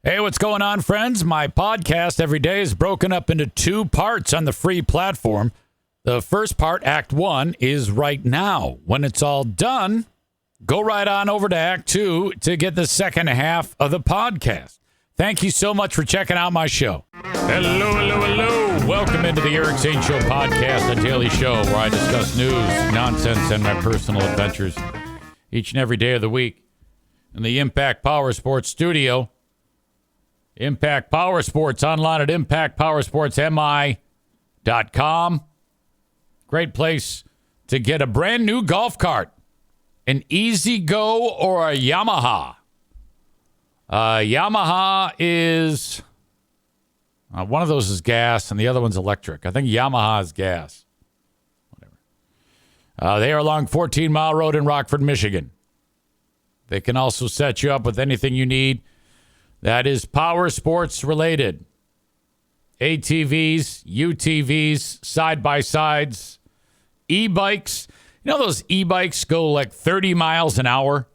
Hey, what's going on, friends? My podcast every day is broken up into two parts on the free platform. The first part, Act 1, is right now. When it's all done, go right on over to Act 2 to get the second half of the podcast. Thank you so much for checking out my show. Hello, hello, hello. Welcome into the Eric St. Show podcast, a daily show where I discuss news, nonsense, and my personal adventures each and every day of the week. In the Impact Power Sports studio, Impact Power Sports, online at impactpowersportsmi.com. Great place to get a brand new golf cart, an EZ-Go or a Yamaha. Yamaha is, one of those is gas and the other one's electric. I think Yamaha is gas. Whatever. They are along 14 Mile Road in Rockford, Michigan. They can also set you up with anything you need that is power sports related. ATVs, UTVs, side-by-sides, e-bikes. You know those e-bikes go like 30 miles an hour?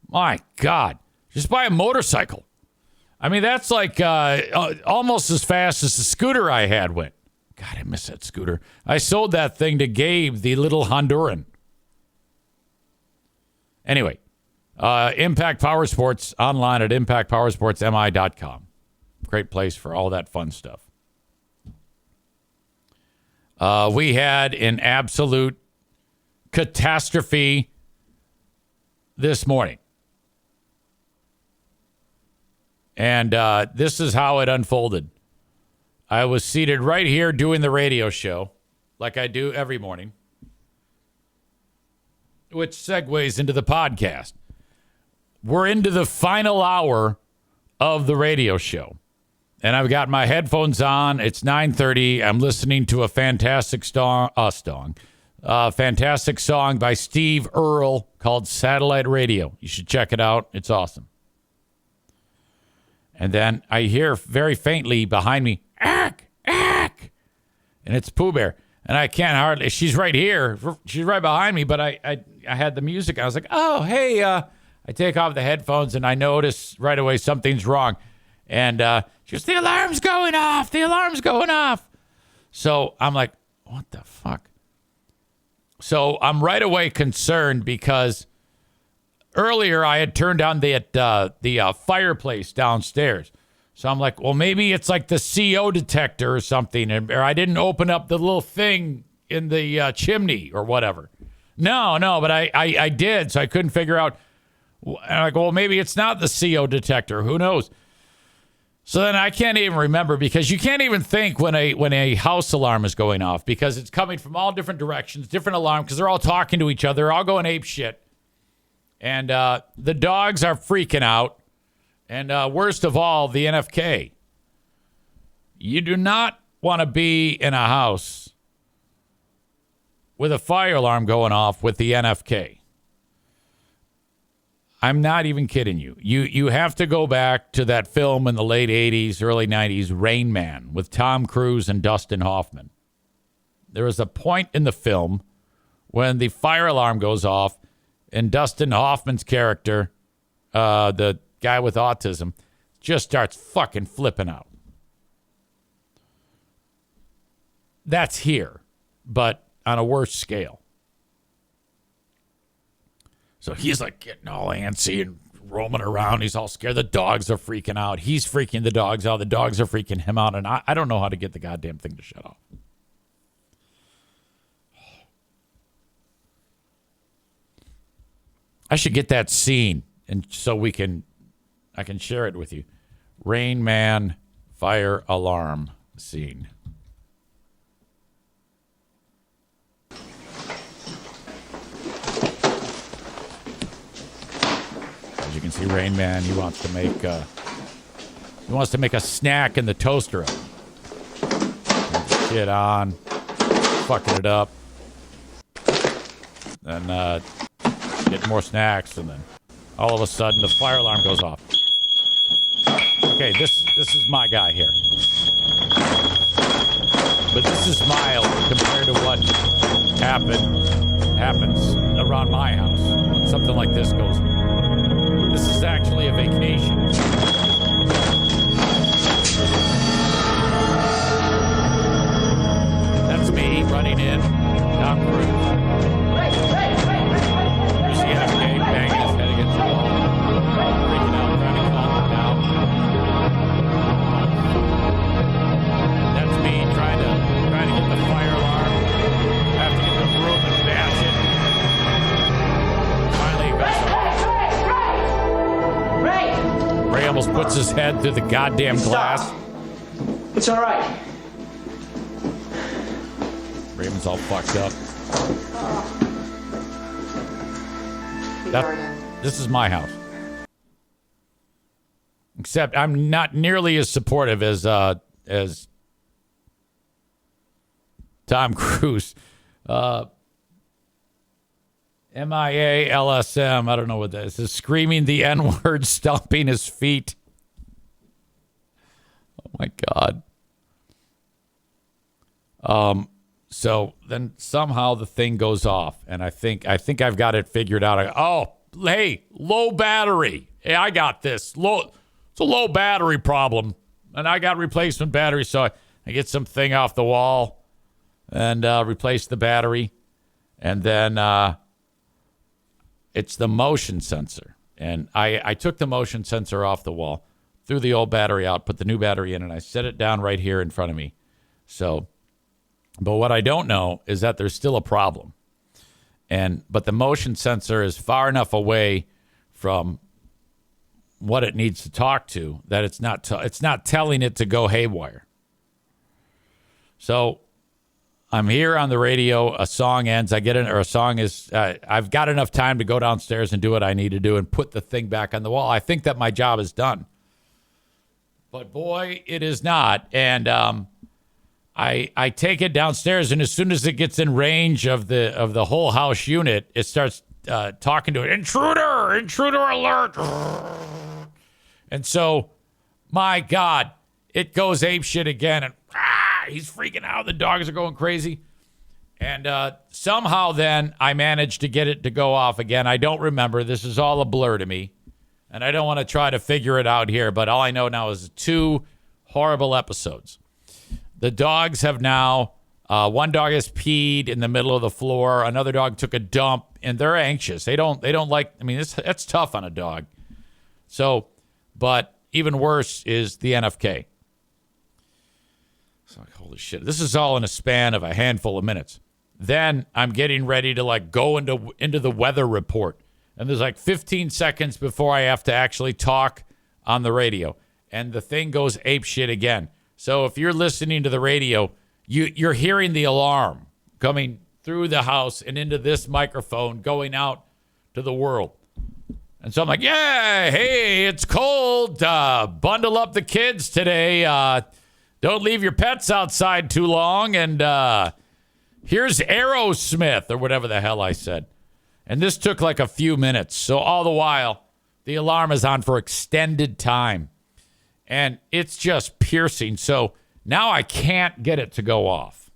My God. Just buy a motorcycle. I mean, that's like almost as fast as the scooter I had went. God, I miss that scooter. I sold that thing to Gabe, the little Honduran. Anyway, Impact Power Sports, online at impactpowersportsmi.com. Great place for all that fun stuff. We had an absolute catastrophe this morning. And this is how it unfolded. I was seated right here doing the radio show, like I do every morning, which segues into the podcast. We're into the final hour of the radio show. And I've got my headphones on. It's 9:30. I'm listening to a fantastic fantastic song by Steve Earle called Satellite Radio. You should check it out. It's awesome. And then I hear very faintly behind me, ack, ack. And it's Pooh Bear. And I can't hardly, she's right here. She's right behind me, but I had the music. I was like, oh, hey, I take off the headphones and I notice right away something's wrong. And she goes, the alarm's going off. The alarm's going off. So I'm like, what the fuck? So I'm right away concerned because earlier I had turned on the fireplace downstairs. So I'm like, well, maybe it's like the CO detector or something. Or I didn't open up the little thing in the chimney or whatever. No, but I did. So I couldn't figure out. And I'm like, well, maybe it's not the CO detector. Who knows? So then I can't even remember because you can't even think when a house alarm is going off because it's coming from all different directions, different alarms because they're all talking to each other. They're all going ape shit. And the dogs are freaking out. And worst of all, the NFK. You do not want to be in a house with a fire alarm going off with the NFK. I'm not even kidding you. You have to go back to that film in the late 80s, early 90s, Rain Man, with Tom Cruise and Dustin Hoffman. There is a point in the film when the fire alarm goes off and Dustin Hoffman's character, the guy with autism, just starts fucking flipping out. That's here, but on a worse scale. So he's like getting all antsy and roaming around. He's all scared. The dogs are freaking out. He's freaking the dogs out. The dogs are freaking him out. And I don't know how to get the goddamn thing to shut off. I should get that scene and so I can share it with you. Rain Man fire alarm scene. You can see Rain Man. He wants to make a snack in the toaster oven. Shit on, fucking it up, then get more snacks, and then all of a sudden the fire alarm goes off. Okay, this is my guy here, but this is mild compared to what happens around my house when something like this goes on. This is actually a vacation. almost puts his head through the goddamn glass. It's all right. Raymond's all fucked up. This is my house. Except I'm not nearly as supportive as Tom Cruise. MIA LSM. I don't know what that is. Is screaming the N-word, stomping his feet. Oh my God. So then somehow the thing goes off, and I think I've got it figured out. Hey, low battery. Hey, I got this. It's a low battery problem, and I got replacement battery, so I get some thing off the wall and replace the battery, and then it's the motion sensor, and I took the motion sensor off the wall, threw the old battery out, put the new battery in, and I set it down right here in front of me. So. But what I don't know is that there's still a problem. But the motion sensor is far enough away from what it needs to talk to that it's not telling it to go haywire. So I'm here on the radio, a song ends, I've got enough time to go downstairs and do what I need to do and put the thing back on the wall. I think that my job is done. But boy, it is not. And I take it downstairs, and as soon as it gets in range of the whole house unit, it starts talking to it. Intruder alert. And so, my God, it goes apeshit again, and he's freaking out. The dogs are going crazy. And somehow then I managed to get it to go off again. I don't remember. This is all a blur to me. And I don't want to try to figure it out here, but all I know now is 2 horrible episodes. The dogs have now, one dog has peed in the middle of the floor. Another dog took a dump, and they're anxious. They don't like, I mean, that's tough on a dog. So, but even worse is the NFK. It's like, holy shit. This is all in a span of a handful of minutes. Then I'm getting ready to go into the weather report. And there's 15 seconds before I have to actually talk on the radio. And the thing goes apeshit again. So if you're listening to the radio, you're hearing the alarm coming through the house and into this microphone going out to the world. And so I'm like, yeah, hey, it's cold. Bundle up the kids today. Don't leave your pets outside too long. And here's Aerosmith or whatever the hell I said. And this took a few minutes. So all the while, the alarm is on for extended time. And it's just piercing. So now I can't get it to go off.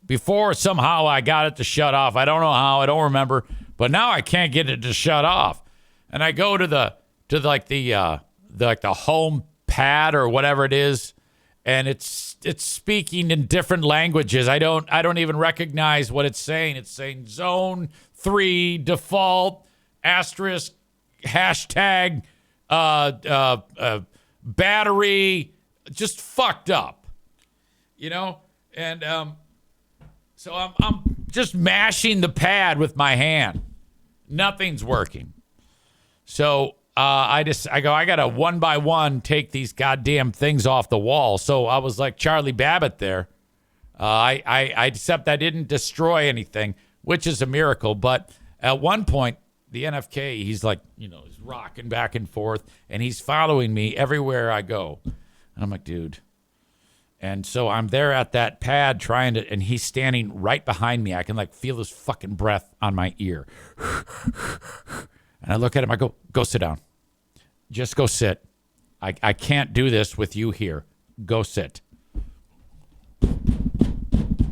Before, somehow I got it to shut off. I don't know how. I don't remember. But now I can't get it to shut off. And I go to the home pad or whatever it is, and it's speaking in different languages. I don't even recognize what it's saying. It's saying zone 3 default asterisk hashtag battery, just fucked up, and so I'm just mashing the pad with my hand. Nothing's working. So I gotta one by one take these goddamn things off the wall. So I was like Charlie Babbitt there. Except I didn't destroy anything, which is a miracle. But at one point, the NFK, he's he's rocking back and forth, and he's following me everywhere I go. And I'm like, dude. And so I'm there at that pad and he's standing right behind me. I can feel his fucking breath on my ear. And I look at him, I go sit down. Just go sit. I can't do this with you here. Go sit.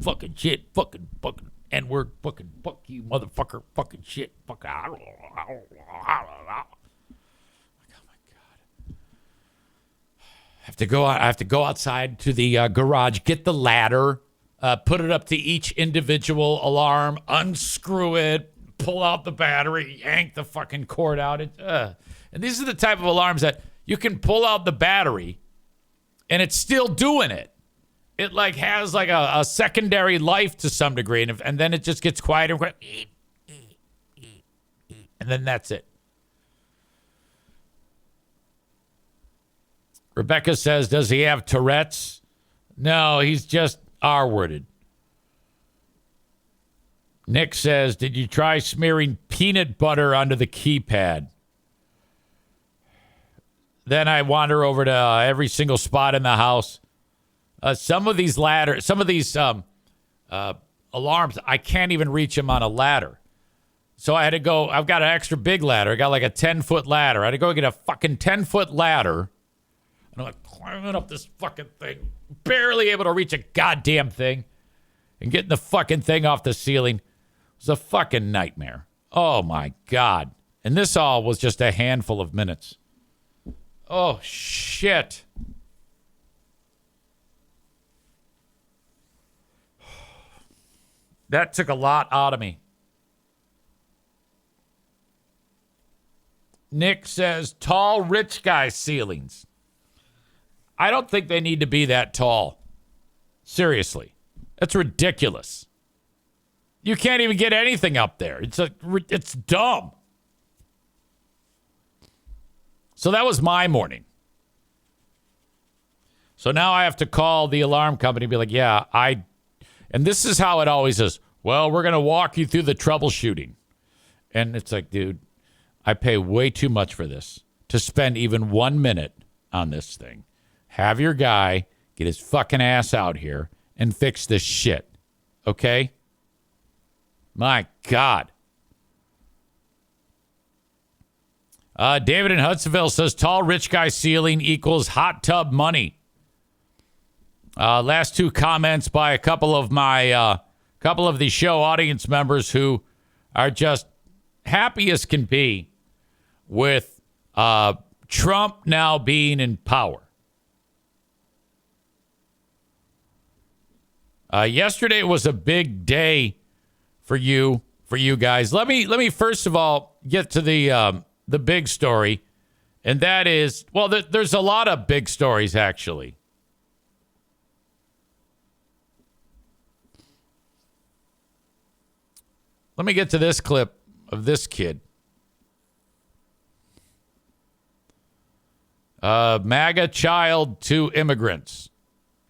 Fucking shit, fucking N-word, fucking fuck you, motherfucker, fucking shit, fuck. Oh my God. I have to go outside to the garage, get the ladder, put it up to each individual alarm, unscrew it, pull out the battery, yank the fucking cord out. And these are the type of alarms that you can pull out the battery and it's still doing it. It has a secondary life to some degree, and then it just gets quieter, and then that's it. Rebecca says, does he have Tourette's? No, he's just R-worded. Nick says, did you try smearing peanut butter onto the keypad? Then I wander over to every single spot in the house. Some of these alarms, I can't even reach them on a ladder. So I had to go, I've got an extra big ladder. I got like a 10-foot ladder. I had to go get a fucking 10-foot ladder. And I'm like climbing up this fucking thing, barely able to reach a goddamn thing, and getting the fucking thing off the ceiling. It was a fucking nightmare. Oh my God. And this all was just a handful of minutes. Oh shit. That took a lot out of me. Nick says, tall rich guy ceilings. I don't think they need to be that tall. Seriously. That's ridiculous. You can't even get anything up there. It's dumb. So that was my morning. So now I have to call the alarm company and be like, yeah, and this is how it always is. Well, we're going to walk you through the troubleshooting. And it's like, dude, I pay way too much for this to spend even 1 minute on this thing. Have your guy get his fucking ass out here and fix this shit. Okay? My God. David in Hudsonville says tall rich guy ceiling equals hot tub money. Last two comments by a couple of the show audience members who are just happy as can be with Trump now being in power. Yesterday was a big day for you guys. Let me first of all get to the big story, and that is, well, there's a lot of big stories actually. Let me get to this clip of this kid. MAGA child to immigrants.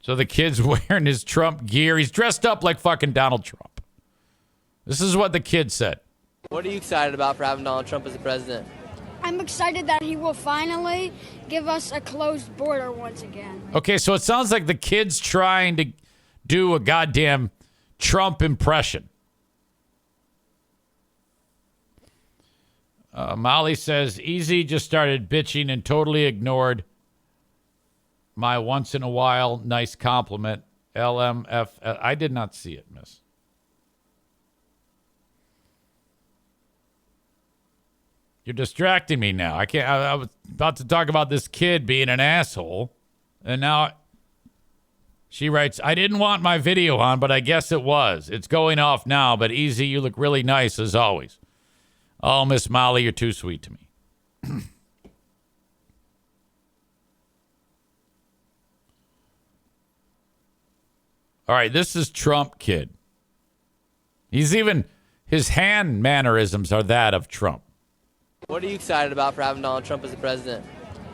So the kid's wearing his Trump gear. He's dressed up like fucking Donald Trump. This is what the kid said. What are you excited about for having Donald Trump as the president? I'm excited that he will finally give us a closed border once again. Okay, so it sounds like the kid's trying to do a goddamn Trump impression. Molly says, Easy just started bitching and totally ignored my once in a while nice compliment. LMF. I did not see it, miss. You're distracting me now. I was about to talk about this kid being an asshole. And now she writes, I didn't want my video on, but I guess it was. It's going off now, but Easy, you look really nice as always. Oh, Miss Molly, you're too sweet to me. All right, this is Trump kid. His hand mannerisms are that of Trump. What are you excited about for having Donald Trump as the president?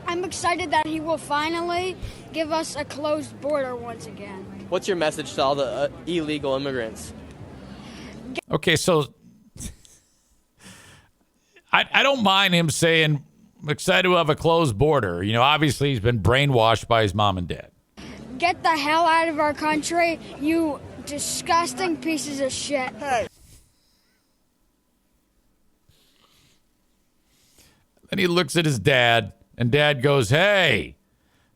I'm excited that he will finally give us a closed border once again. What's your message to all the illegal immigrants? Okay, so I don't mind him saying, I'm excited to have a closed border. You know, obviously he's been brainwashed by his mom and dad. Get the hell out of our country, you disgusting pieces of shit. Then he looks at his dad, and dad goes, hey,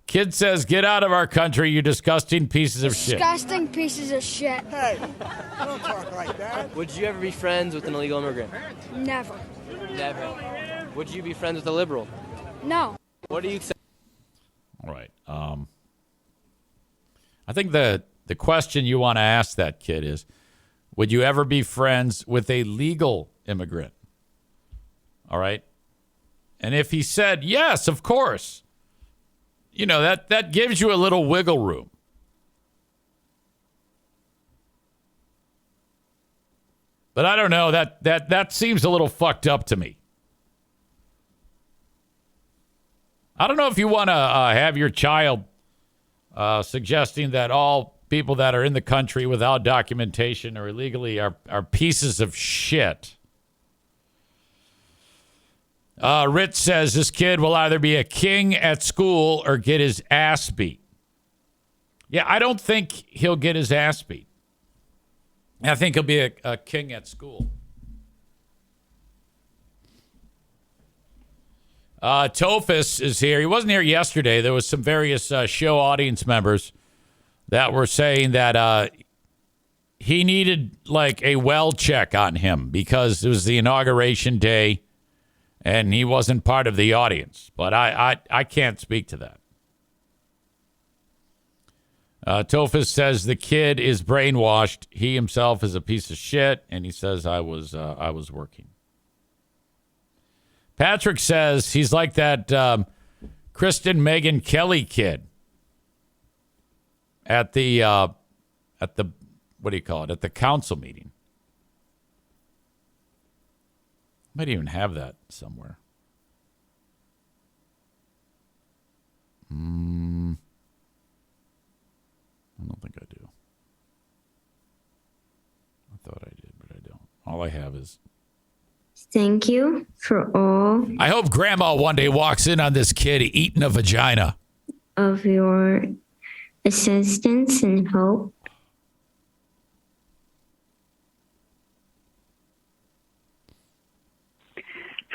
kid says, get out of our country, you disgusting pieces of shit. Disgusting pieces of shit. Hey, don't talk like that. Would you ever be friends with an illegal immigrant? Never. Never. Would you be friends with a liberal? No. What are you excited? All right. I think the question you want to ask that kid is, would you ever be friends with a legal immigrant? All right. And if he said, yes, of course, you know, that gives you a little wiggle room. But I don't know, that seems a little fucked up to me. I don't know if you want to have your child suggesting that all people that are in the country without documentation or illegally are pieces of shit. Rich says this kid will either be a king at school or get his ass beat. Yeah, I don't think he'll get his ass beat. I think he'll be a king at school. Tophus is here. He wasn't here yesterday. There was some various show audience members that were saying that he needed like a well check on him because it was the inauguration day and he wasn't part of the audience. But I can't speak to that. Tophus says the kid is brainwashed. He himself is a piece of shit, and he says I was working. Patrick says he's like that Kristen Megyn Kelly kid at the what do you call it? At the council meeting. Might even have that somewhere. I don't think I do. I thought I did, but I don't. All I have is. Thank you for all I hope Grandma one day walks in on this kid eating a vagina. of your assistance and hope.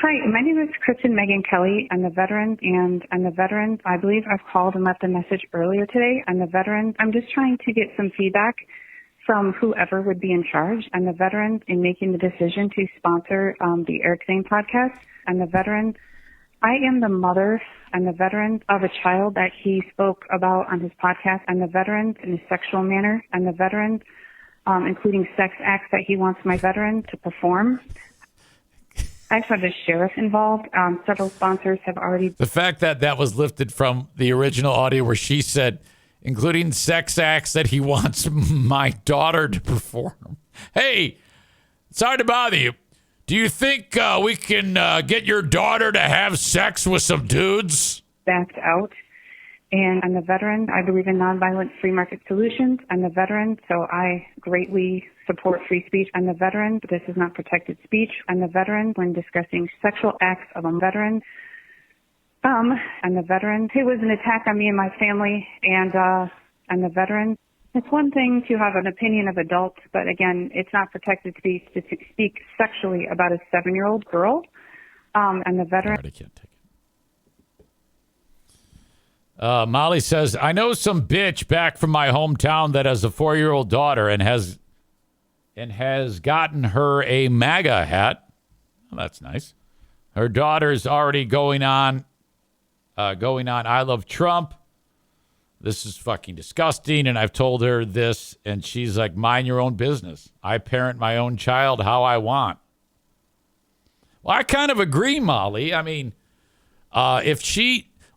Hi, my name is Kristen Megyn Kelly. I'm a veteran, I believe I've called and left a message earlier today. I'm a veteran. I'm just trying to get some feedback from whoever would be in charge. I'm a veteran in making the decision to sponsor the Eric Zane podcast. I'm a veteran. I am the mother. I'm a veteran of a child that he spoke about on his podcast. I'm a veteran in a sexual manner. I'm a veteran, including sex acts that he wants my veteran to perform. I actually have the sheriff involved. Several sponsors have already. The fact that that was lifted from the original audio where she said, including sex acts that he wants my daughter to perform. Hey, sorry to bother you. Do you think we can get your daughter to have sex with some dudes? Backed out. And I'm a veteran. I believe in nonviolent free market solutions. I'm a veteran, so I greatly support free speech. I'm a veteran, but this is not protected speech. I'm a veteran when discussing sexual acts of a veteran. I'm a veteran. It was an attack on me and my family, and I'm a veteran. It's one thing to have an opinion of adults, but again, it's not protected speech to speak sexually about a 7-year-old girl. I'm a veteran. I can't take it. Molly says, I know some bitch back from my hometown that has a 4-year-old daughter and has gotten her a MAGA hat. Well, that's nice. Her daughter's already going on I love Trump. This is fucking disgusting. And I've told her this, and she's like, mind your own business. I parent my own child how I want. Well, I kind of agree, Molly. I mean,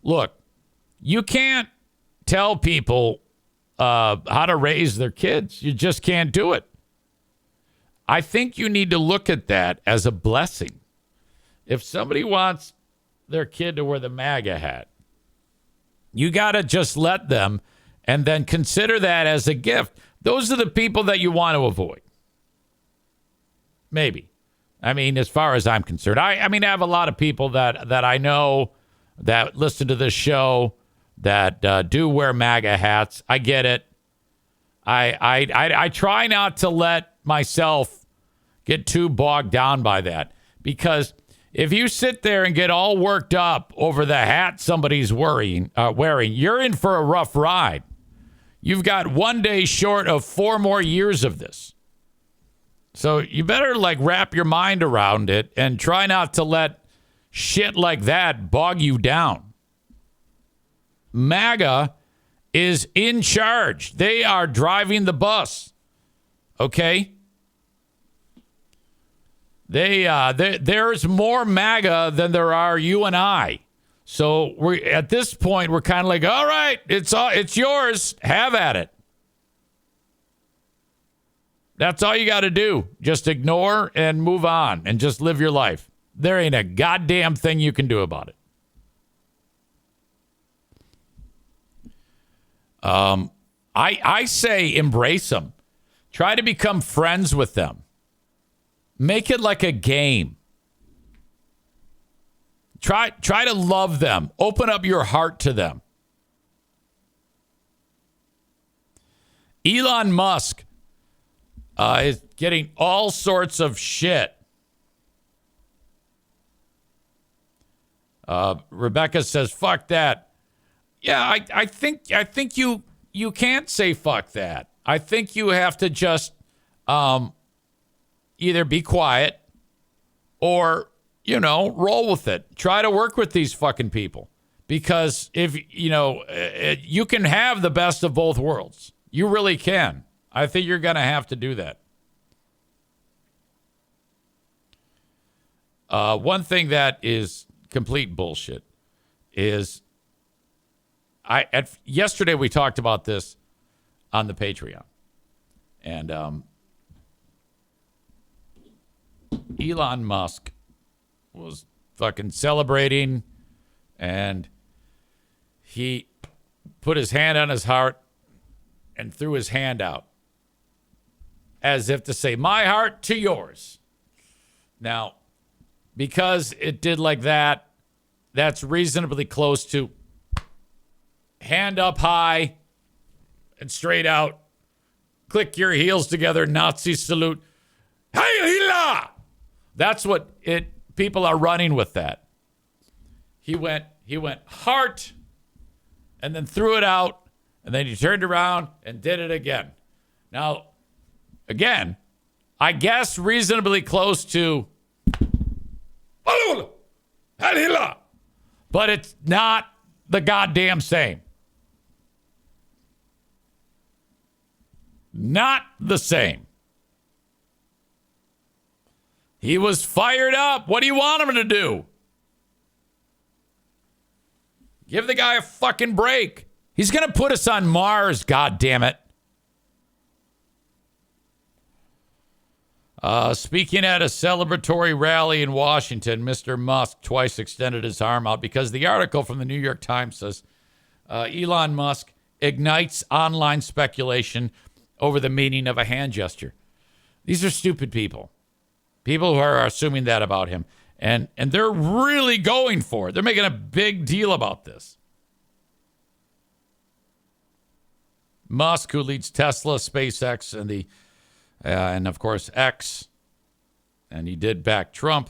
look, you can't tell people how to raise their kids. You just can't do it. I think you need to look at that as a blessing. If somebody wants their kid to wear the MAGA hat, you got to just let them and then consider that as a gift. Those are the people that you want to avoid. Maybe. I mean, as far as I'm concerned, I have a lot of people that I know that listen to this show that do wear MAGA hats. I get it. I try not to let myself get too bogged down by that, because if you sit there and get all worked up over the hat somebody's wearing, you're in for a rough ride. You've got 1 day short of 4 more years of this. So you better wrap your mind around it and try not to let shit like that bog you down. MAGA is in charge. They are driving the bus. Okay? There's more MAGA than there are you and I. So we're at this point, we're kind of like, all right, it's yours. Have at it. That's all you got to do. Just ignore and move on and just live your life. There ain't a goddamn thing you can do about it. I say embrace them. Try to become friends with them. Make it like a game. Try to love them. Open up your heart to them. Elon Musk is getting all sorts of shit. Rebecca says, fuck that. Yeah, I think you can't say fuck that. I think you have to just either be quiet or, roll with it. Try to work with these fucking people. Because if, you can have the best of both worlds. You really can. I think you're going to have to do that. One thing that is complete bullshit is yesterday we talked about this on the Patreon. And Elon Musk was fucking celebrating, and he put his hand on his heart and threw his hand out as if to say, my heart to yours. Now, because it did like that, that's reasonably close to hand up high and straight out. Click your heels together, Nazi salute. Heil Hitler! That's what people are running with that. He went heart and then threw it out, and then he turned around and did it again. Now, again, I guess reasonably close to Heil Hitler, but it's not the goddamn same. Not the same. He was fired up. What do you want him to do? Give the guy a fucking break. He's going to put us on Mars, goddammit. Speaking at a celebratory rally in Washington, Mr. Musk twice extended his arm out because the article from the New York Times says Elon Musk ignites online speculation over the meaning of a hand gesture. These are stupid people. People who are assuming that about him. And they're really going for it. They're making a big deal about this. Musk, who leads Tesla, SpaceX, and of course X, and he did back Trump,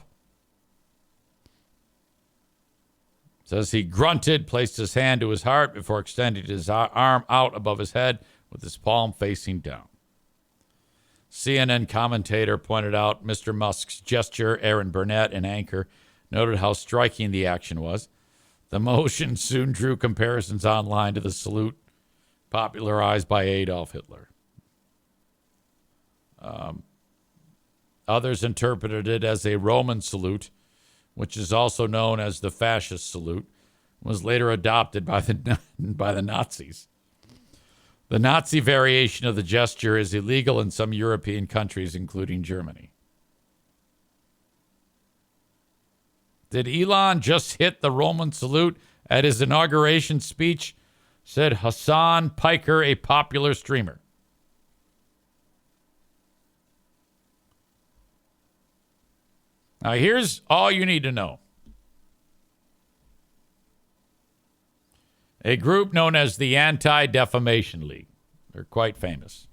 says he grunted, placed his hand to his heart before extending his arm out above his head with his palm facing down. CNN commentator pointed out Mr. Musk's gesture. Aaron Burnett, an anchor, noted how striking the action was. The motion soon drew comparisons online to the salute popularized by Adolf Hitler. Others interpreted it as a Roman salute, which is also known as the fascist salute, was later adopted by the Nazis. The Nazi variation of the gesture is illegal in some European countries, including Germany. Did Elon just hit the Roman salute at his inauguration speech? Said Hassan Piker, a popular streamer. Now, here's all you need to know. A group known as the Anti-Defamation League, they're quite famous,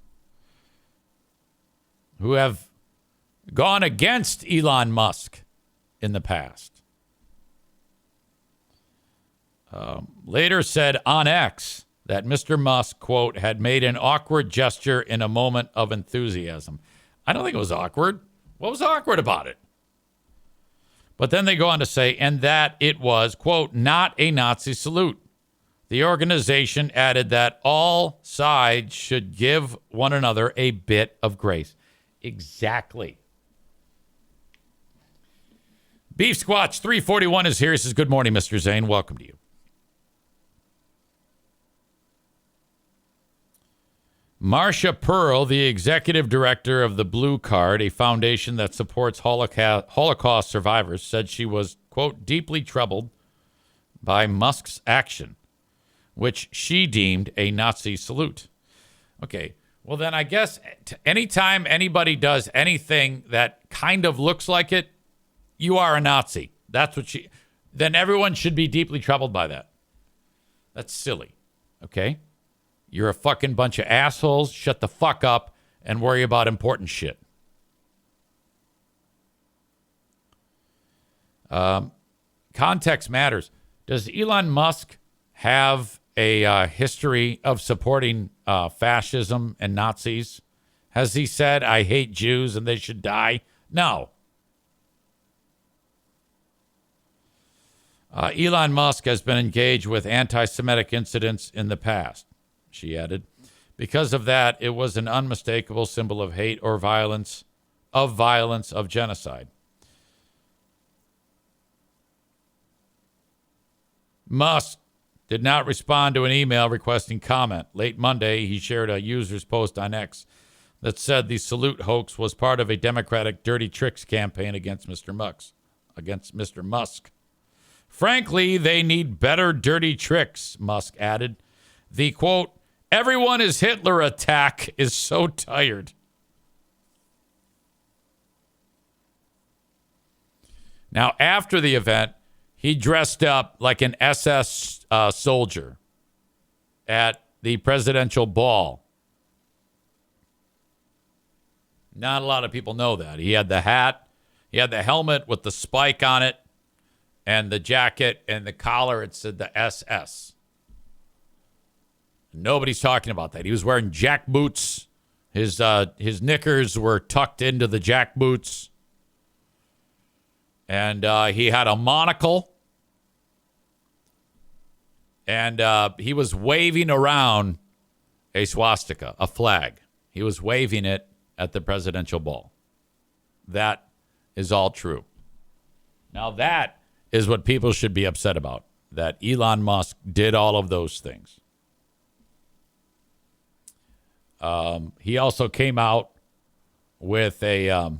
who have gone against Elon Musk in the past, later said on X that Mr. Musk, quote, had made an awkward gesture in a moment of enthusiasm. I don't think it was awkward. What was awkward about it? But then they go on to say, and that it was, quote, not a Nazi salute. The organization added that all sides should give one another a bit of grace. Exactly. Beef Squatch 341 is here. He says, good morning, Mr. Zane. Welcome to you. Marcia Pearl, the executive director of the Blue Card, a foundation that supports Holocaust survivors, said she was, quote, deeply troubled by Musk's action. which she deemed a Nazi salute. Okay, well then I guess anytime anybody does anything that kind of looks like it, you are a Nazi. That's what she... Then everyone should be deeply troubled by that. That's silly, okay? You're a fucking bunch of assholes. Shut the fuck up and worry about important shit. Context matters. Does Elon Musk have a history of supporting fascism and Nazis? Has he said, I hate Jews and they should die? No. Elon Musk has been engaged with anti-Semitic incidents in the past, she added. Because of that, it was an unmistakable symbol of hate or violence, of genocide. Musk did not respond to an email requesting comment. Late Monday, he shared a user's post on X that said the salute hoax was part of a Democratic dirty tricks campaign against Mr. Musk. Frankly, they need better dirty tricks, Musk added. The, quote, everyone is Hitler attack is so tired. Now, after the event, he dressed up like an SS soldier at the presidential ball. Not a lot of people know that. He had the hat, he had the helmet with the spike on it, and the jacket and the collar, it said the SS. Nobody's talking about that. He was wearing jack boots. His knickers were tucked into the jack boots. And he had a monocle. And he was waving around a swastika, a flag. He was waving it at the presidential ball. That is all true. Now that is what people should be upset about, that Elon Musk did all of those things. He also came out with a...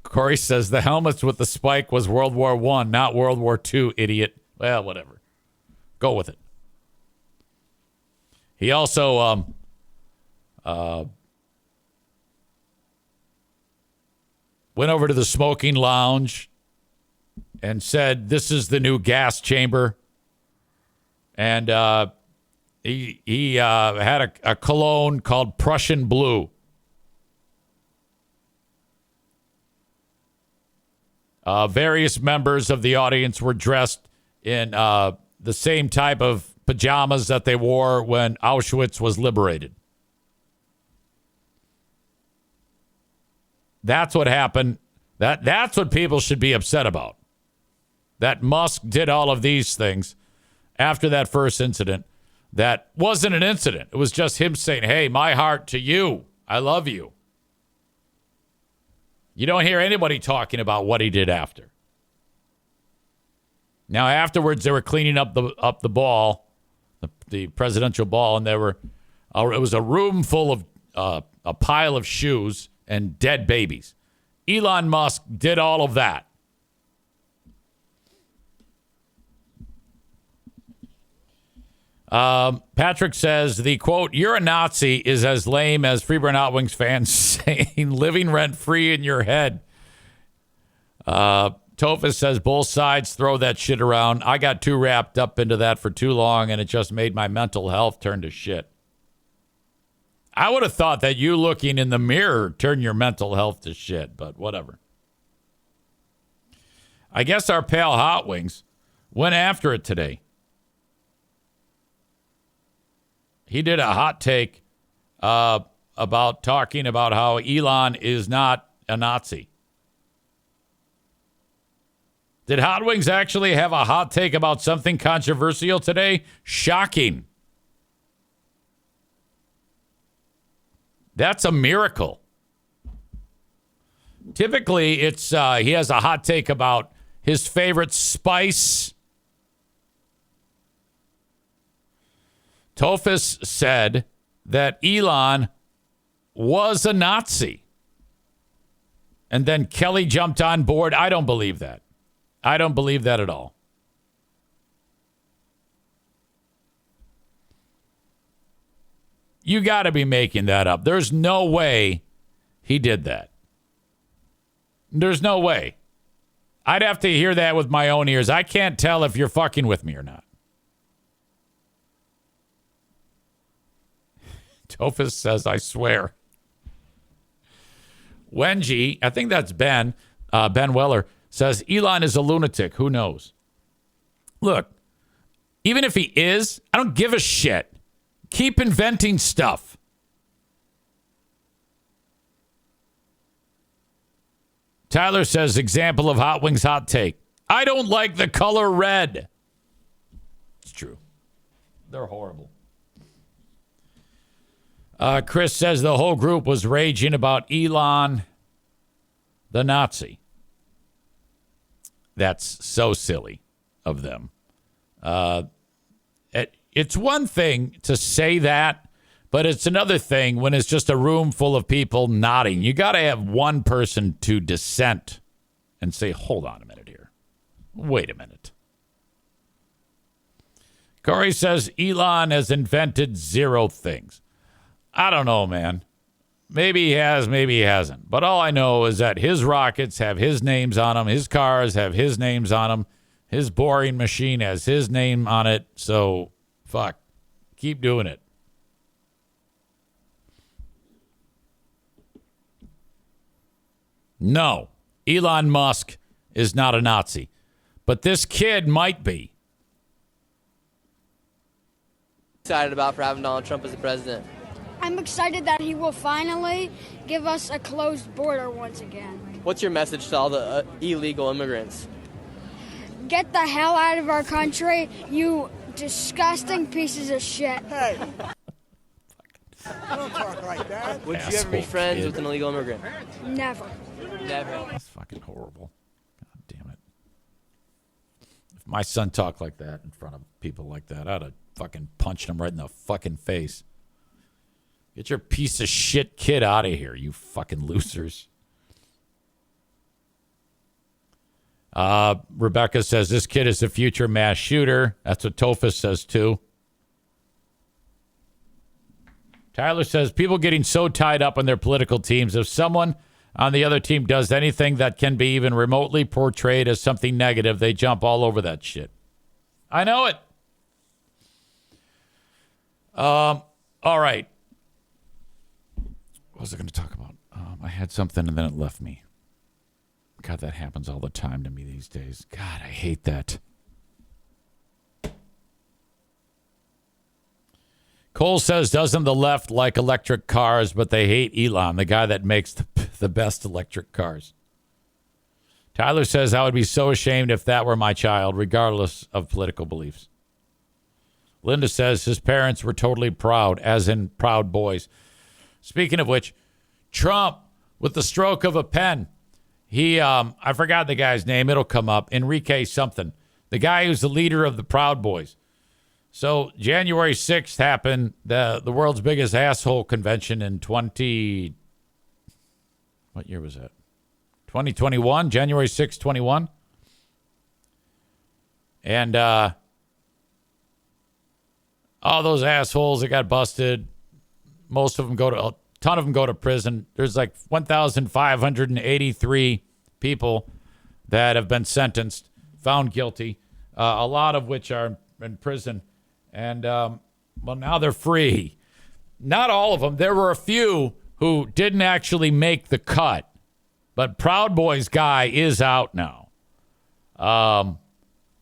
Corey says the helmets with the spike was World War I, not World War II, idiot. Well, whatever. Go with it. He also went over to the smoking lounge and said, this is the new gas chamber. And he had a cologne called Prussian Blue. Various members of the audience were dressed in the same type of pajamas that they wore when Auschwitz was liberated. That's what happened. That's what people should be upset about. That Musk did all of these things after that first incident. That wasn't an incident. It was just him saying, hey, my heart to you. I love you. You don't hear anybody talking about what he did after. Now, afterwards, they were cleaning up the ball, the presidential ball, and it was a room full of a pile of shoes and dead babies. Elon Musk did all of that. Patrick says the quote, you're a Nazi is as lame as Freeburn Hot Wings fans saying living rent free in your head. Tofus says both sides throw that shit around. I got too wrapped up into that for too long and it just made my mental health turn to shit. I would have thought that you looking in the mirror turned your mental health to shit, but whatever. I guess our pal Hot Wings went after it today. He did a hot take about talking about how Elon is not a Nazi. Did Hot Wings actually have a hot take about something controversial today? Shocking. That's a miracle. Typically, it's he has a hot take about his favorite spice. Tofus said that Elon was a Nazi. And then Kelly jumped on board. I don't believe that. I don't believe that at all. You got to be making that up. There's no way he did that. There's no way. I'd have to hear that with my own ears. I can't tell if you're fucking with me or not. Tophus says, I swear. Wenji, I think that's Ben Weller, says, Elon is a lunatic. Who knows? Look, even if he is, I don't give a shit. Keep inventing stuff. Tyler says, example of Hot Wings hot take. I don't like the color red. It's true. They're horrible. Chris says the whole group was raging about Elon, the Nazi. That's so silly of them. It's one thing to say that, but it's another thing when it's just a room full of people nodding. You got to have one person to dissent and say, hold on a minute here. Wait a minute. Corey says Elon has invented 0 things. I don't know, man. Maybe he has, maybe he hasn't. But all I know is that his rockets have his names on them. His cars have his names on them. His boring machine has his name on it. So, fuck. Keep doing it. No, Elon Musk is not a Nazi. But this kid might be. Excited about for having Donald Trump as the president. I'm excited that he will finally give us a closed border once again. What's your message to all the illegal immigrants? Get the hell out of our country, you disgusting pieces of shit. Hey. Don't talk like that. Would you ever be Asshole friends kid. with an illegal immigrant? Never. Never. That's fucking horrible. God damn it. If my son talked like that in front of people like that, I'd have fucking punched him right in the fucking face. Get your piece of shit kid out of here, you fucking losers. Rebecca says this kid is a future mass shooter. That's what Tophus says too. Tyler says people getting so tied up in their political teams. If someone on the other team does anything that can be even remotely portrayed as something negative, they jump all over that shit. I know it. All right. What was I going to talk about? I had something and then it left me. God, that happens all the time to me these days. God, I hate that. Cole says, doesn't the left like electric cars, but they hate Elon, the guy that makes the best electric cars? Tyler says, I would be so ashamed if that were my child, regardless of political beliefs. Linda says his parents were totally proud, as in proud boys. Speaking of which, Trump, with the stroke of a pen, he, I forgot the guy's name. It'll come up. Enrique something. The guy who's the leader of the Proud Boys. So January 6th happened, the world's biggest asshole convention in what year was that? 2021, January 6th, 21. And all those assholes that got busted, most of them a ton of them go to prison. There's like 1,583 people that have been sentenced, found guilty, a lot of which are in prison. And, well, now they're free. Not all of them. There were a few who didn't actually make the cut. But Proud Boys guy is out now.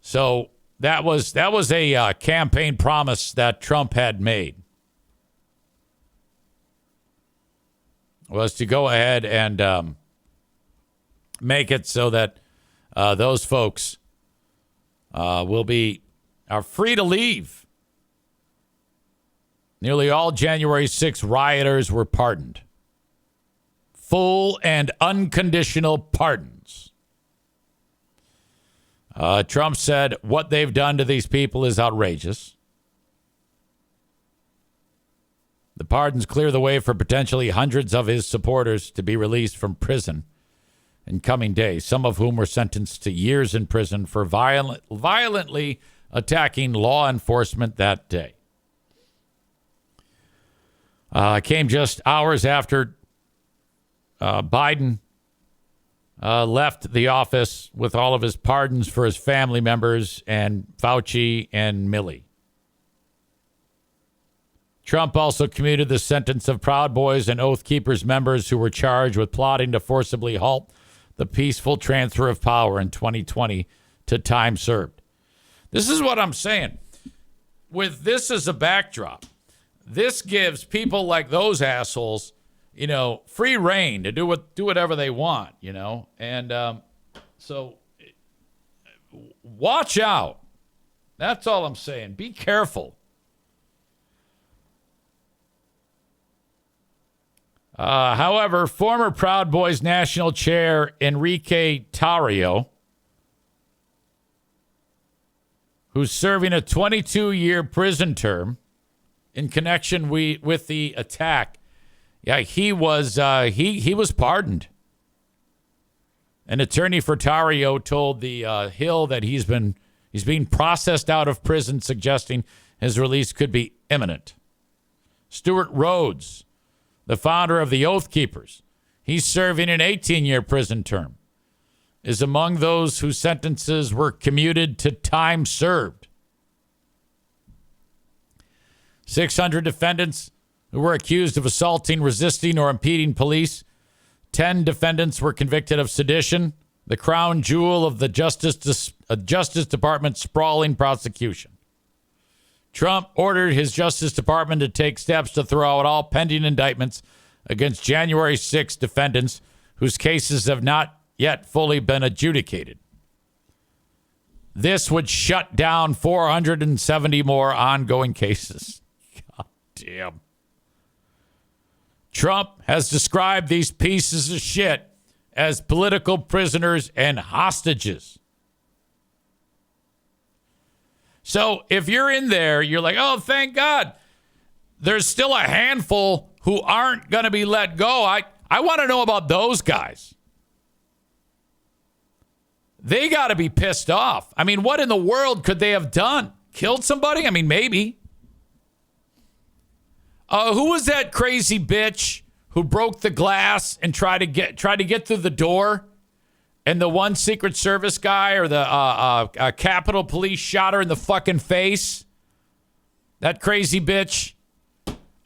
So that was a campaign promise that Trump had made. Was to go ahead and make it so that those folks are free to leave. Nearly all January 6 rioters were pardoned. Full and unconditional pardons. Trump said what they've done to these people is outrageous. The pardons clear the way for potentially hundreds of his supporters to be released from prison in coming days, some of whom were sentenced to years in prison for violently attacking law enforcement that day. Came just hours after Biden left the office with all of his pardons for his family members and Fauci and Milley. Trump also commuted the sentence of Proud Boys and Oath Keepers members who were charged with plotting to forcibly halt the peaceful transfer of power in 2020 to time served. This is what I'm saying. With this as a backdrop, this gives people like those assholes, free reign to do whatever they want, And so watch out. That's all I'm saying. Be careful. However, former Proud Boys National Chair Enrique Tarrio, who's serving a 22-year prison term in connection with the attack, he was pardoned. An attorney for Tarrio told the Hill that he's being processed out of prison, suggesting his release could be imminent. Stuart Rhodes, the founder of the Oath Keepers, he's serving an 18-year prison term, is among those whose sentences were commuted to time served. 600 defendants who were accused of assaulting, resisting, or impeding police. 10 defendants were convicted of sedition, the crown jewel of the Justice Department's sprawling prosecution. Trump ordered his Justice Department to take steps to throw out all pending indictments against January 6 defendants whose cases have not yet fully been adjudicated. This would shut down 470 more ongoing cases. God damn. Trump has described these pieces of shit as political prisoners and hostages. So if you're in there, you're like, oh, thank God. There's still a handful who aren't going to be let go. I want to know about those guys. They got to be pissed off. I mean, what in the world could they have done? Killed somebody? I mean, maybe. Who was that crazy bitch who broke the glass and tried to get through the door? And the one Secret Service guy or the Capitol Police shot her in the fucking face? That crazy bitch.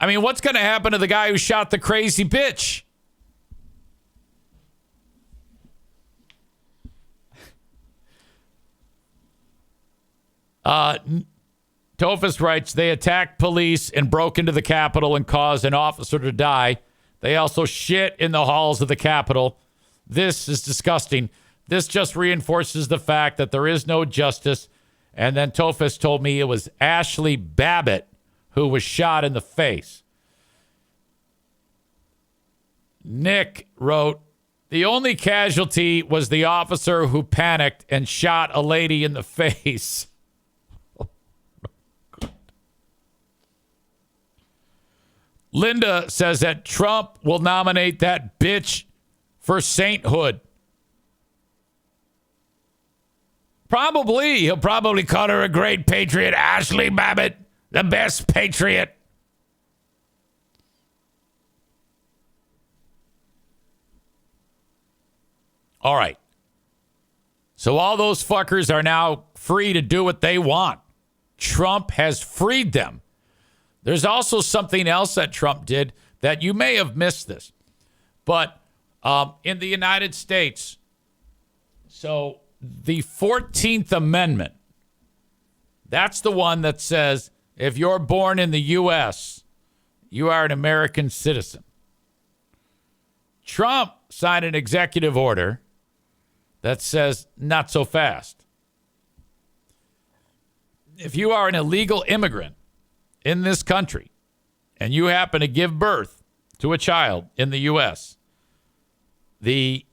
I mean, what's going to happen to the guy who shot the crazy bitch? Tofus writes, they attacked police and broke into the Capitol and caused an officer to die. They also shit in the halls of the Capitol. This is disgusting. This just reinforces the fact that there is no justice. And then Tofus told me it was Ashley Babbitt who was shot in the face. Nick wrote, the only casualty was the officer who panicked and shot a lady in the face. Linda says that Trump will nominate that bitch for sainthood. Probably. He'll probably call her a great patriot. Ashley Babbitt, the best patriot. All right. So all those fuckers are now free to do what they want. Trump has freed them. There's also something else that Trump did that you may have missed this. But in the United States, so the 14th Amendment, that's the one that says if you're born in the U.S., you are an American citizen. Trump signed an executive order that says not so fast. If you are an illegal immigrant in this country and you happen to give birth to a child in the U.S., the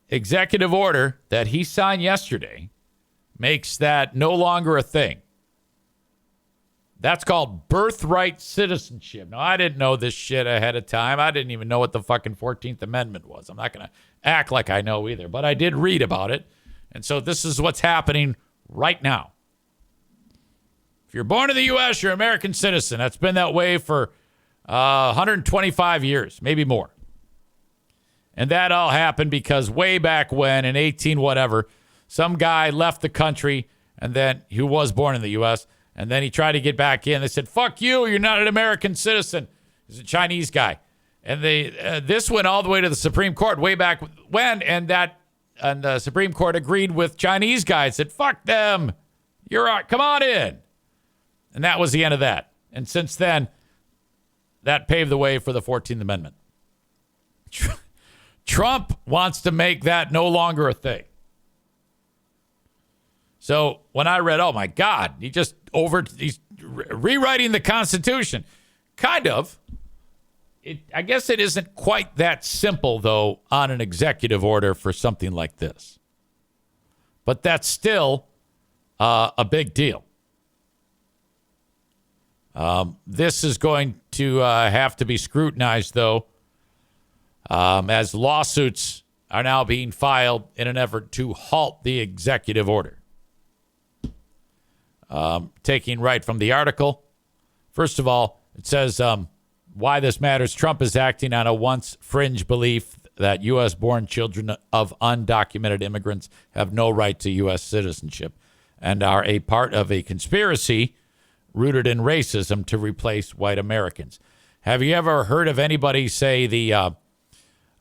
executive order that he signed yesterday makes that no longer a thing. That's called birthright citizenship. Now, I didn't know this shit ahead of time. I didn't even know what the fucking 14th Amendment was. I'm not going to act like I know either, but I did read about it. And so this is what's happening right now. If you're born in the U.S., you're an American citizen. That's been that way for 125 years, maybe more. And that all happened because way back when, in 18 whatever, some guy left the country, and then he was born in the U.S., and then he tried to get back in. They said, fuck you, you're not an American citizen. He's a Chinese guy. And this went all the way to the Supreme Court way back when, and the Supreme Court agreed with Chinese guys, said, fuck them, come on in. And that was the end of that. And since then, that paved the way for the 14th Amendment. Trump wants to make that no longer a thing. So when I read, oh my God, he's rewriting the Constitution. Kind of. I guess it isn't quite that simple, though, on an executive order for something like this. But that's still a big deal. This is going to have to be scrutinized, though, as lawsuits are now being filed in an effort to halt the executive order. Taking right from the article, first of all, it says why this matters. Trump is acting on a once fringe belief that U.S.-born children of undocumented immigrants have no right to U.S. citizenship and are a part of a conspiracy rooted in racism to replace white Americans. Have you ever heard of anybody say the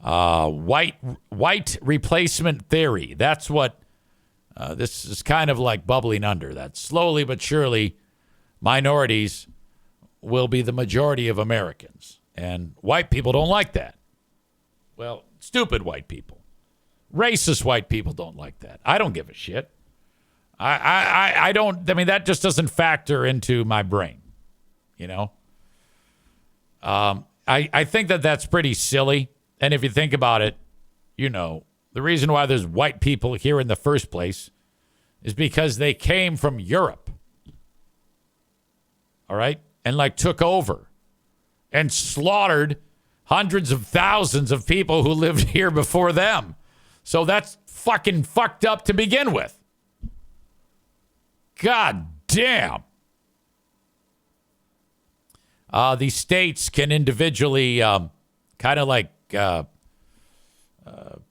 white replacement theory? That's what this is kind of like bubbling under. That slowly but surely minorities will be the majority of Americans. And white people don't like that. Well, stupid white people. Racist white people don't like that. I don't give a shit. I don't, I mean, that just doesn't factor into my brain, you know? I think that that's pretty silly. And if you think about it, you know, the reason why there's white people here in the first place is because they came from Europe. All right? And like took over and slaughtered hundreds of thousands of people who lived here before them. So that's fucking fucked up to begin with. God damn. These states can individually kind of like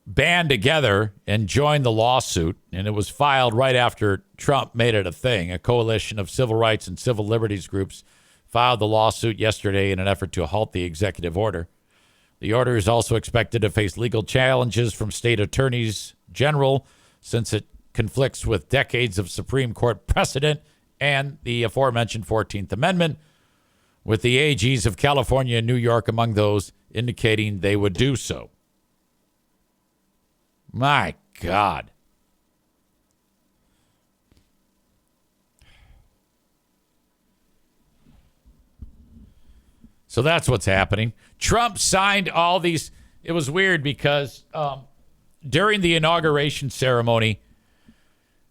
band together and join the lawsuit. And it was filed right after Trump made it a thing. A coalition of civil rights and civil liberties groups filed the lawsuit yesterday in an effort to halt the executive order. The order is also expected to face legal challenges from state attorneys general since it conflicts with decades of Supreme Court precedent and the aforementioned 14th Amendment, with the AGs of California and New York among those indicating they would do so. My God. So that's what's happening. Trump signed all these. It was weird because during the inauguration ceremony,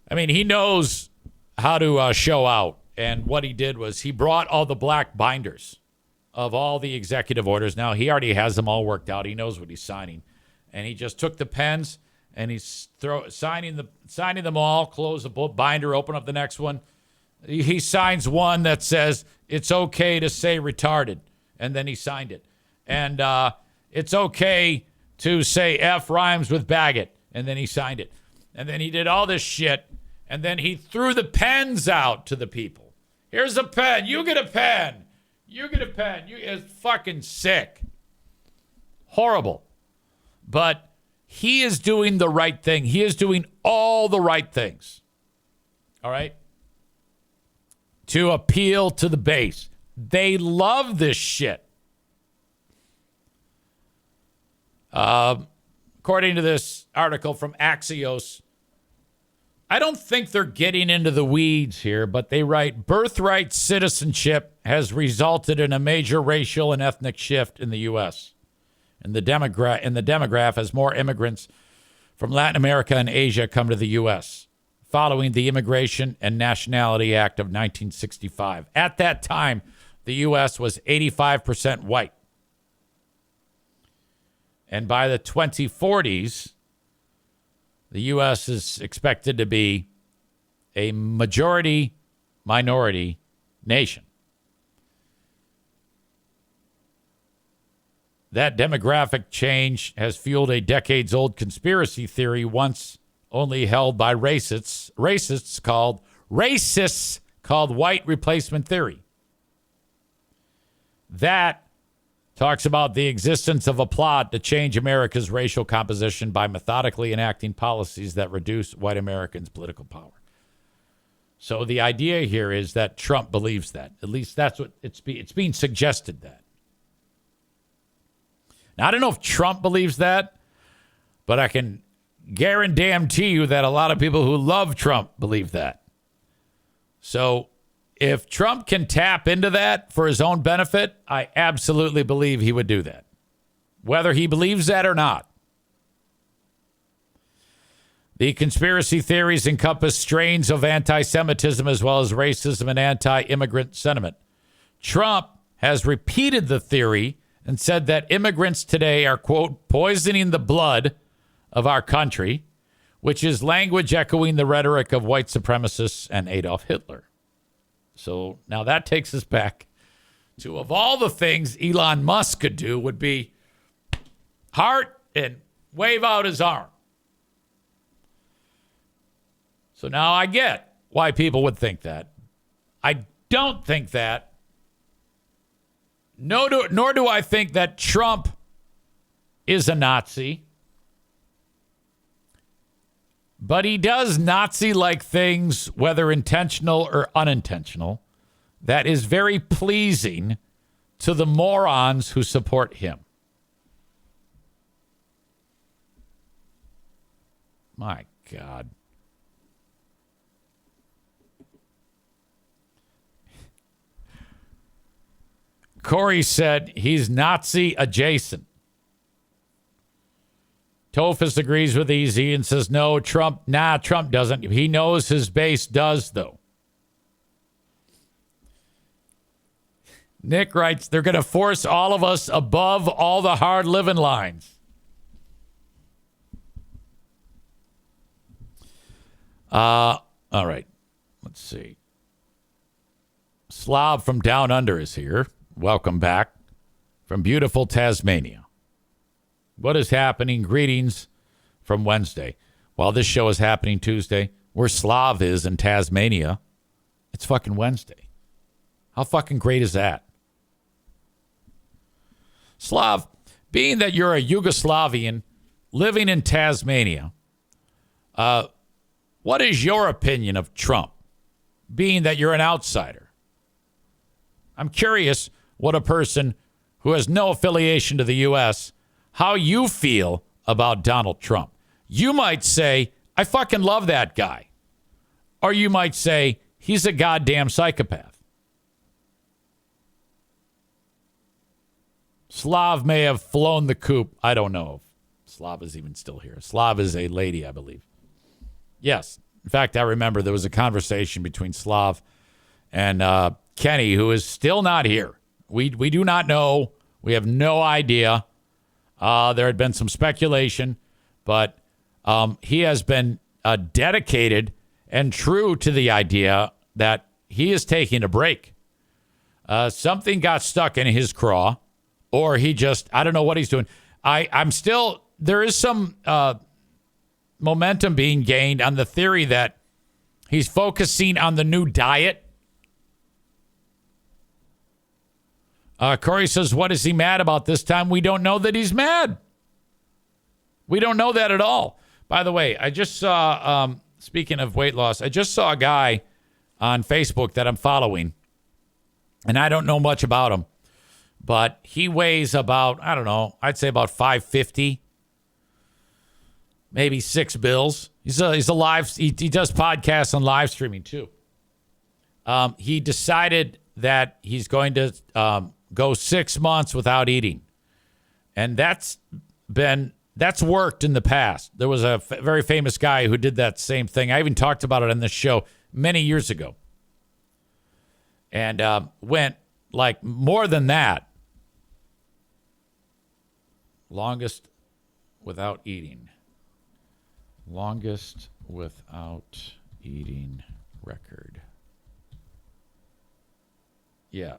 I mean, he knows how to show out. And what he did was he brought all the black binders of all the executive orders. Now, he already has them all worked out. He knows what he's signing. And he just took the pens and he's signing them all, close the binder, open up the next one. He signs one that says it's okay to say retarded. And then he signed it. And it's okay to say F rhymes with baggot. And then he signed it. And then he did all this shit. And then he threw the pens out to the people. Here's a pen. You get a pen. You get a pen. It's fucking sick. Horrible. But he is doing the right thing. He is doing all the right things. All right? To appeal to the base. They love this shit. According to this article from Axios, I don't think they're getting into the weeds here, but they write, birthright citizenship has resulted in a major racial and ethnic shift in the U.S. In the demograph as more immigrants from Latin America and Asia come to the U.S. following the Immigration and Nationality Act of 1965. At that time, the U.S. was 85% white. And by the 2040s, the U.S. is expected to be a majority-minority nation. That demographic change has fueled a decades-old conspiracy theory once only held by racists called white replacement theory. That talks about the existence of a plot to change America's racial composition by methodically enacting policies that reduce white Americans' political power. So the idea here is that Trump believes that. At least that's what it's being suggested that. Now, I don't know if Trump believes that, but I can guarantee you that a lot of people who love Trump believe that. So if Trump can tap into that for his own benefit, I absolutely believe he would do that, whether he believes that or not. The conspiracy theories encompass strains of anti-Semitism as well as racism and anti-immigrant sentiment. Trump has repeated the theory and said that immigrants today are, quote, poisoning the blood of our country, which is language echoing the rhetoric of white supremacists and Adolf Hitler. So now that takes us back to, of all the things Elon Musk could do, would be heart and wave out his arm. So now I get why people would think that. I don't think that. Nor do I think that Trump is a Nazi. But he does Nazi-like things, whether intentional or unintentional, that is very pleasing to the morons who support him. My God. Corey said he's Nazi adjacent. Tophus agrees with EZ and says, no, Trump doesn't. He knows his base does, though. Nick writes, they're going to force all of us above all the hard living lines. All right. Let's see. Slav from Down Under is here. Welcome back from beautiful Tasmania. What is happening? Greetings from Wednesday. While this show is happening Tuesday, where Slav is in Tasmania, it's fucking Wednesday. How fucking great is that? Slav, being that you're a Yugoslavian living in Tasmania, what is your opinion of Trump, being that you're an outsider? I'm curious what a person who has no affiliation to the U.S., how you feel about Donald Trump. You might say, I fucking love that guy. Or you might say, he's a goddamn psychopath. Slav may have flown the coop. I don't know if Slav is even still here. Slav is a lady, I believe. Yes. In fact, I remember there was a conversation between Slav and Kenny, who is still not here. We do not know. We have no idea. There had been some speculation, but he has been dedicated and true to the idea that he is taking a break. Something got stuck in his craw, or he just, I don't know what he's doing. I'm still, there is some momentum being gained on the theory that he's focusing on the new diet. Corey says, what is he mad about this time? We don't know that he's mad. We don't know that at all. By the way, I just saw, speaking of weight loss, I just saw a guy on Facebook that I'm following, and I don't know much about him, but he weighs about, I don't know, I'd say about 550, maybe 6 bills. He's a live, he does podcasts and live streaming too. He decided that he's going to go 6 months without eating. And that's worked in the past. There was a very famous guy who did that same thing. I even talked about it on this show many years ago. And went like more than that. Longest without eating. Longest without eating record. Yeah.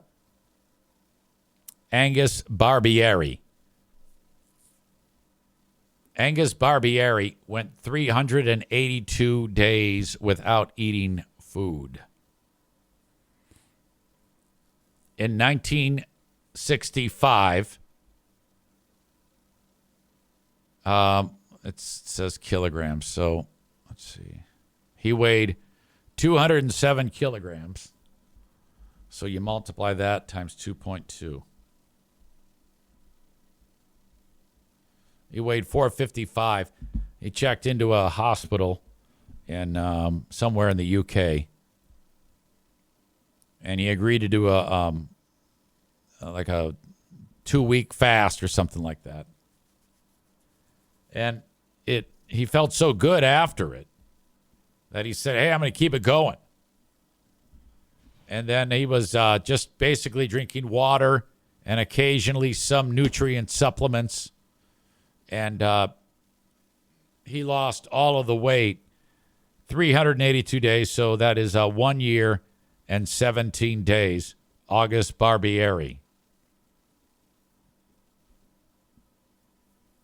Angus Barbieri. Angus Barbieri went 382 days without eating food. In 1965, it says kilograms, so let's see. He weighed 207 kilograms. So you multiply that times 2.2. He weighed 455. He checked into a hospital in somewhere in the UK, and he agreed to do a 2-week fast or something like that. And he felt so good after it that he said, "Hey, I'm going to keep it going." And then he was just basically drinking water and occasionally some nutrient supplements. And he lost all of the weight, 382 days. So that is 1 year and 17 days. August Barbieri.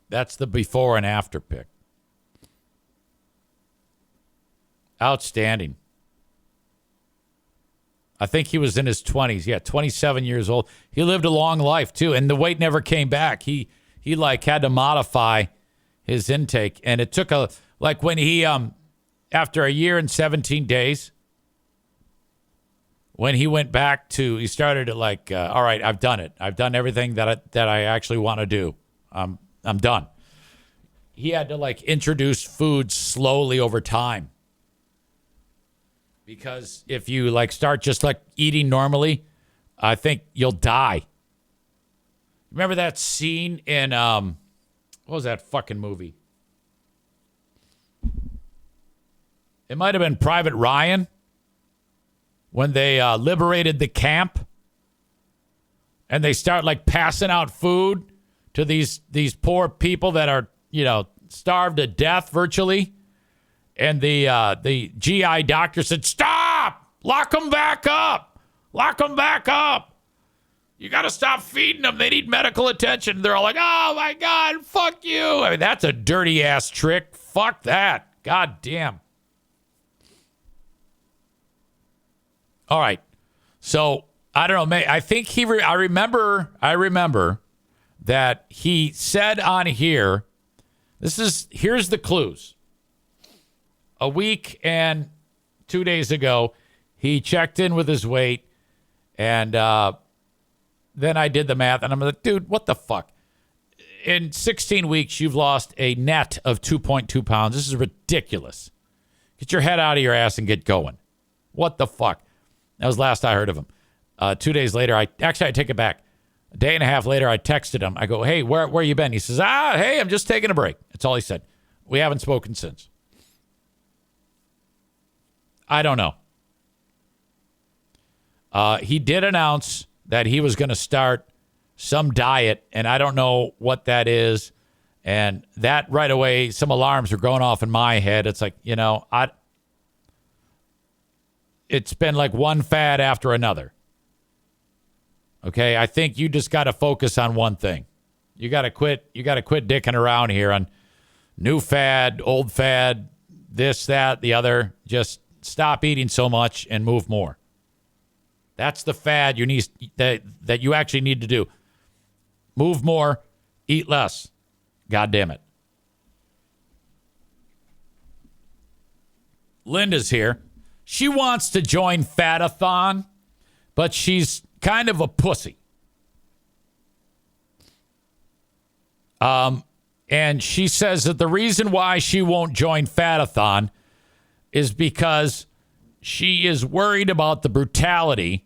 That's the before and after pic. Outstanding. I think he was in his 20s. Yeah, 27 years old. He lived a long life, too. And the weight never came back. He had to modify his intake. And it took when he, after a year and 17 days, when he went back he started it all right, I've done it. I've done everything that I actually want to do. I'm done. He had to introduce food slowly over time. Because if you start just eating normally, I think you'll die. Remember that scene in, what was that fucking movie? It might have been Private Ryan when they liberated the camp and they start passing out food to these poor people that are, starved to death virtually. And the GI doctor said, "Stop! Lock them back up! Lock them back up! You got to stop feeding them. They need medical attention." They're all like, "Oh, my God, fuck you." I mean, that's a dirty-ass trick. Fuck that. God damn. All right. So, I don't know. I think I remember that he said on here, here's the clues. A week and 2 days ago, he checked in with his weight, and then I did the math, and I'm like, dude, what the fuck? In 16 weeks, you've lost a net of 2.2 pounds. This is ridiculous. Get your head out of your ass and get going. What the fuck? That was last I heard of him. 2 days later, I take it back. A day and a half later, I texted him. I go, "Hey, where you been?" He says, "Hey, I'm just taking a break." That's all he said. We haven't spoken since. I don't know. He did announce that he was going to start some diet, and I don't know what that is. And that right away, some alarms are going off in my head. It's like, it's been like one fad after another. Okay, I think you just got to focus on one thing. You got to quit dicking around here on new fad, old fad, this, that, the other. Just stop eating so much and move more. That's the fad that you actually need to do. Move more, eat less. God damn it. Linda's here. She wants to join Fatathon, but she's kind of a pussy. And she says that the reason why she won't join Fatathon is because she is worried about the brutality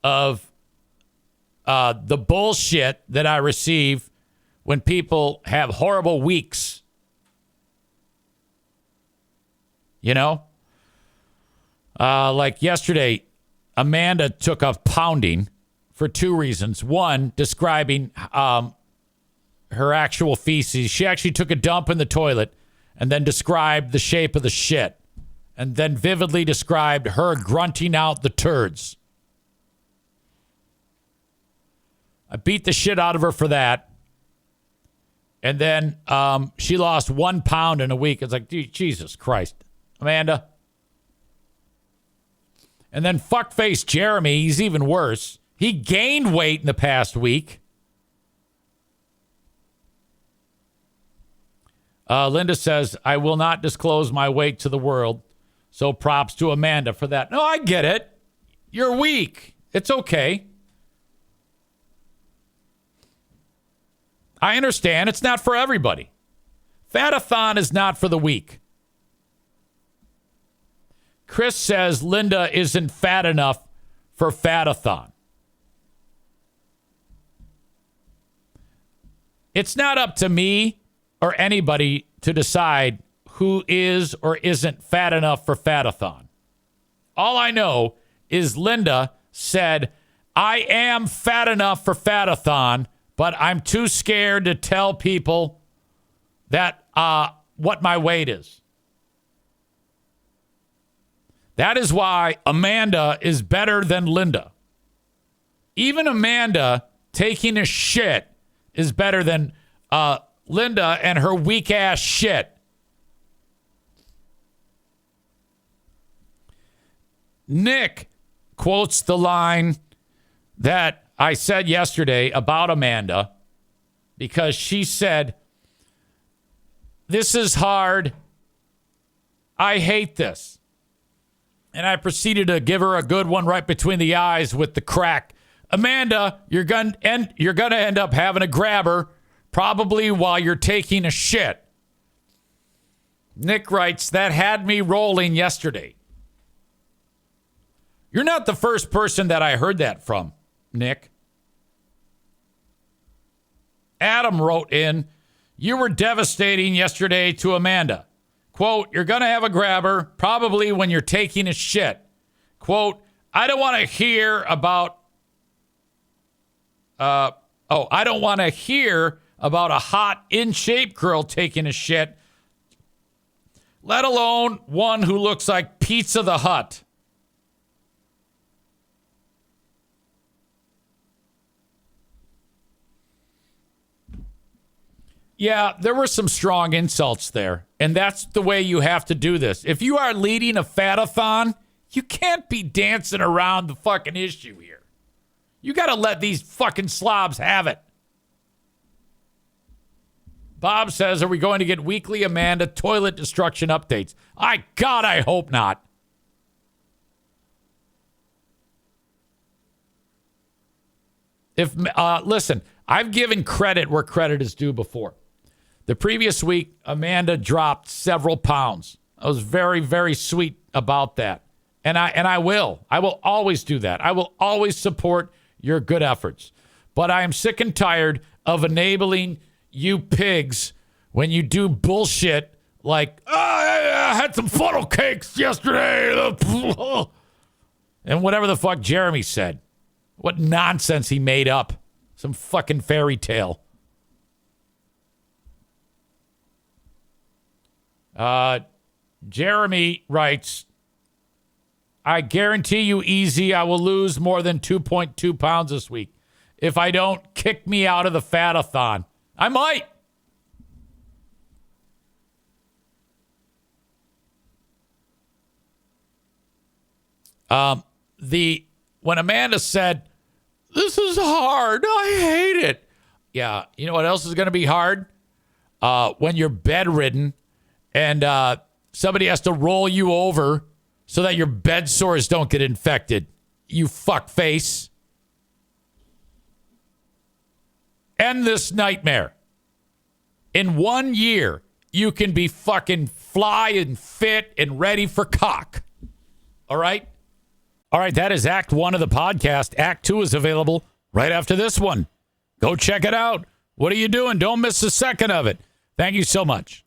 of the bullshit that I receive when people have horrible weeks. Like yesterday, Amanda took a pounding for two reasons. One, describing her actual feces. She actually took a dump in the toilet and then described the shape of the shit. And then vividly described her grunting out the turds. I beat the shit out of her for that. And then she lost 1 pound in a week. It's like, Jesus Christ, Amanda. And then fuckface Jeremy, he's even worse. He gained weight in the past week. Linda says, I will not disclose my weight to the world. So props to Amanda for that. No, I get it. You're weak. It's okay. I understand. It's not for everybody. Fatathon is not for the weak. Chris says Linda isn't fat enough for Fatathon. It's not up to me or anybody to decide who is or isn't fat enough for Fatathon. All I know is Linda said, I am fat enough for Fatathon, but I'm too scared to tell people that what my weight is. That is why Amanda is better than Linda. Even Amanda taking a shit is better than Linda and her weak ass shit. Nick quotes the line that I said yesterday about Amanda because she said, this is hard. I hate this. And I proceeded to give her a good one right between the eyes with the crack. Amanda, you're gonna end up having a grabber probably while you're taking a shit. Nick writes, that had me rolling yesterday. You're not the first person that I heard that from, Nick. Adam wrote in, you were devastating yesterday to Amanda. Quote, you're going to have a grabber probably when you're taking a shit. Quote, I don't want to hear about a hot, in-shape girl taking a shit, let alone one who looks like Pizza the Hut. Yeah, there were some strong insults there, and that's the way you have to do this. If you are leading a fatathon, you can't be dancing around the fucking issue here. You got to let these fucking slobs have it. Bob says, are we going to get weekly Amanda toilet destruction updates? God, I hope not. Listen, I've given credit where credit is due before. The previous week, Amanda dropped several pounds. I was very, very sweet about that. And I will always do that. I will always support your good efforts. But I am sick and tired of enabling you pigs when you do bullshit like, I had some funnel cakes yesterday. And whatever the fuck Jeremy said. What nonsense he made up. Some fucking fairy tale. Jeremy writes, I guarantee you, Easy, I will lose more than 2.2 pounds this week. If I don't, kick me out of the fatathon. I might. When Amanda said, this is hard, I hate it. Yeah, you know what else is going to be hard? When you're bedridden and somebody has to roll you over so that your bed sores don't get infected. You fuckface. End this nightmare. In 1 year, you can be fucking fly and fit and ready for cock. All right? All right, that is Act 1 of the podcast. Act 2 is available right after this one. Go check it out. What are you doing? Don't miss a second of it. Thank you so much.